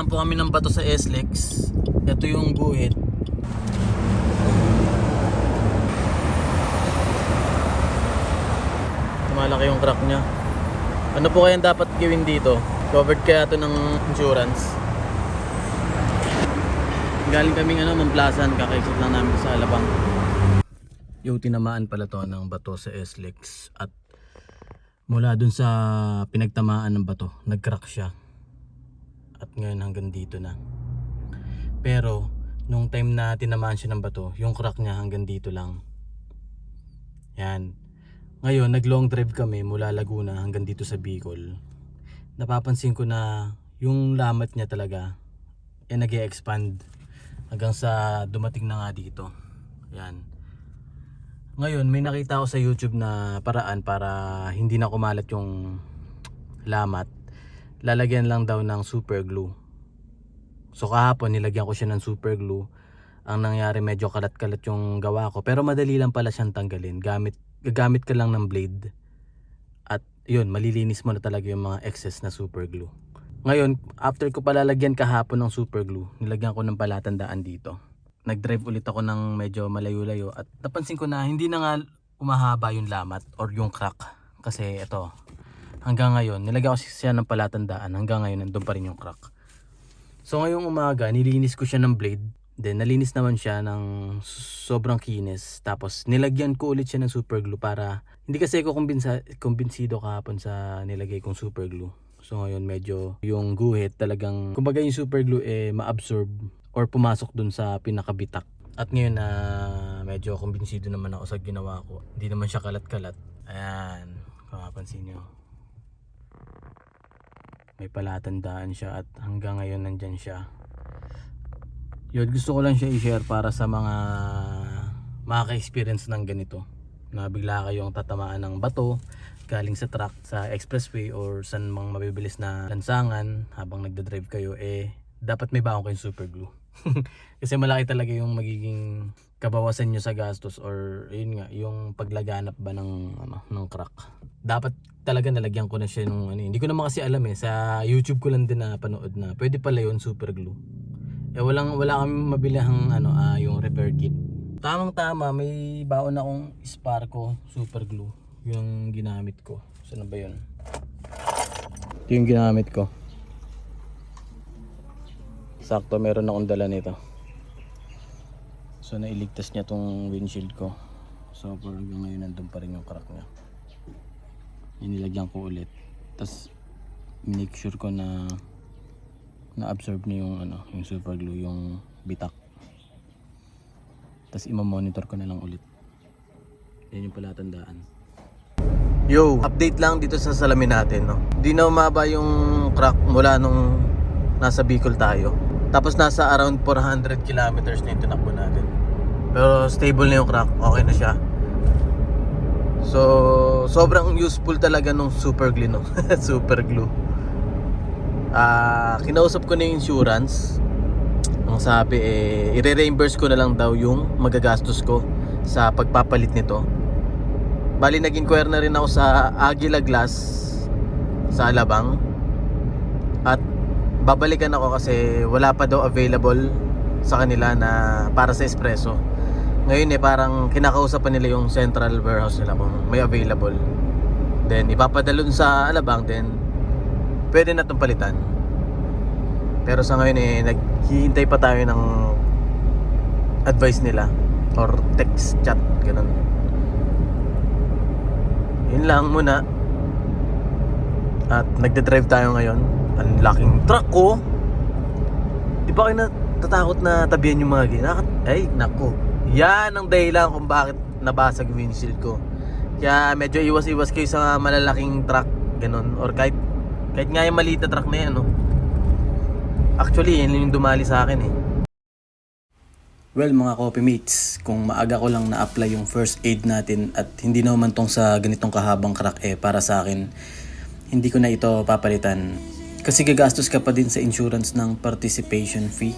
po kami ng bato sa SLEX. Ito yung guhit. Malaki yung crack niya. Ano po kayang dapat gawin dito? Covered kaya ito ng insurance? Galing kaming Mamplasan, kakaisip lang namin sa Alabang. Yung tinamaan pala to ng bato sa SLEX. At mula dun sa pinagtamaan ng bato, nag-crack siya. At ngayon hanggang dito na. Pero nung time na tinamaan siya ng bato, yung crack niya hanggang dito lang. Yan. Ngayon nag long drive kami mula Laguna hanggang dito sa Bicol. Napapansin ko na yung lamat niya talaga nag-e-expand hanggang sa dumating na nga dito. Yan. Ngayon may nakita ako sa YouTube na paraan para hindi na kumalat yung lamat. Lalagyan lang daw ng super glue. So kahapon nilagyan ko siya ng super glue. Ang nangyari medyo kalat-kalat yung gawa ko, pero madali lang pala siyang tanggalin. Gagamit ka lang ng blade. At yun, malilinis mo na talaga yung mga excess na super glue. Ngayon, after ko palalagyan kahapon ng super glue, nilagyan ko ng palatandaan dito. Nag-drive ulit ako ng medyo malayo-layo at napansin ko na hindi na nga umahaba yung lamat or yung crack. Kasi ito, hanggang ngayon, nilagyan ko siya ng palatandaan. Hanggang ngayon, nandun pa rin yung crack. So ngayong umaga, nilinis ko siya ng blade. Then nalinis naman siya ng sobrang kinis. Tapos nilagyan ko ulit siya ng super glue para hindi kasi ako kumbinsido kahapon sa nilagay kong super glue. So ngayon medyo yung guhit talagang, kumbaga yung super glue ma-absorb or pumasok dun sa pinakabitak. At ngayon na medyo kumbinsido naman ako sa ginawa ko. Hindi naman siya kalat-kalat. Ayan, kung mapansin nyo. May palatandaan siya at hanggang ngayon nandyan siya. Yun, gusto ko lang siya i-share para sa mga makaka-experience ng ganito. Na bigla kayong tatamaan ng bato galing sa truck, sa expressway or sa mga mabibilis na lansangan habang nagda-drive kayo, dapat may baon kayong super glue. Kasi malaki talaga yung magiging kabawasan nyo sa gastos or yun nga, yung paglaganap ba ng crack. Dapat talaga nalagyan ko na siya nung hindi ko naman kasi alam sa YouTube ko lang din na panood na pwede pala yun super glue. Wala kami mabilahang yung repair kit. Tamang tama, may baon akong Sparco super glue. Yung ginamit ko. Saan ba yun? Ito yung ginamit ko. Sakto meron akong dala nito. So nailigtas niya tong windshield ko. So for ngayon nandun pa rin yung crack niya. Inilagyan ko ulit. Tapos make sure ko na na-absorb niya yung super glue, yung bitak. Tapos ima-monitor ko na lang ulit. Yan yung palatandaan. Yo, update lang dito sa salamin natin, no. Di na umaba yung crack mula nung nasa Bicol tayo. Tapos nasa around 400 kilometers na yung tinakbo natin. Pero stable na yung crack, okay na siya. So, sobrang useful talaga nung super glue, no. Super glue. Kinausap ko na yung insurance. Ang sabi i-reimburse ko na lang daw yung magagastos ko sa pagpapalit nito. Bali nag-inquire na rin ako sa Aguila Glass sa Alabang. At babalikan ako kasi wala pa daw available sa kanila na para sa espresso. Ngayon parang kinakausap pa nila yung central warehouse nila kung may available. Then ipapadalon sa Alabang, then pwede na itong palitan. Pero sa ngayon naghihintay pa tayo ng advice nila or text chat, ganun. Yun lang muna. At nagde-drive tayo ngayon. Ang laking truck ko. Di ba kayo natatakot na tabihan yung mga ginakat? Ay nako, yan ang dahilan kung bakit nabasag windshield ko. Kaya medyo iwas-iwas kayo sa malalaking truck, ganun. Or kahit nga yung maliit na truck na yan, no? Actually, yun yung dumali sa akin Well mga coffee mates, kung maaga ko lang na-apply yung first aid natin at hindi naman tong sa ganitong kahabang crack para sa akin, hindi ko na ito papalitan. Kasi gagastos ka pa din sa insurance ng participation fee.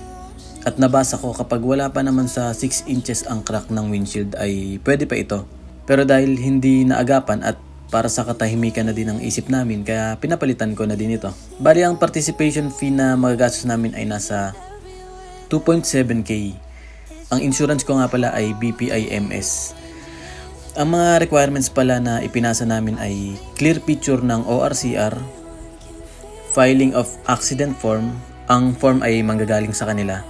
At nabasa ko kapag wala pa naman sa 6 inches ang crack ng windshield ay pwede pa ito. Pero dahil hindi naagapan at para sa katahimikan na din ang isip namin kaya pinapalitan ko na din ito. Bali ang participation fee na magagastos namin ay nasa 2.7k. Ang insurance ko nga pala ay BPI-MS. Ang mga requirements pala na ipinasa namin ay clear picture ng ORCR, filing of accident form. Ang form ay manggagaling sa kanila.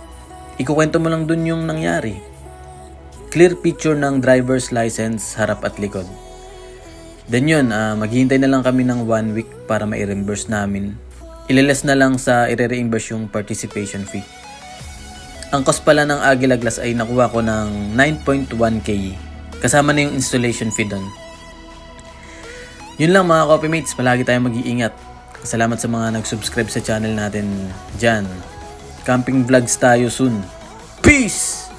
Ikukwento mo lang dun yung nangyari. Clear picture ng driver's license, harap at likod. Then yun, maghihintay na lang kami ng 1 week para ma-reimburse namin. Ililes na lang sa i-reimburse yung participation fee. Ang cost pala ng Aguila Glass ay nakuha ko ng 9.1k. Kasama na yung installation fee doon. Yun lang mga coffee mates, palagi tayong mag-iingat. Salamat sa mga nag-subscribe sa channel natin dyan. Camping vlogs tayo soon. Peace!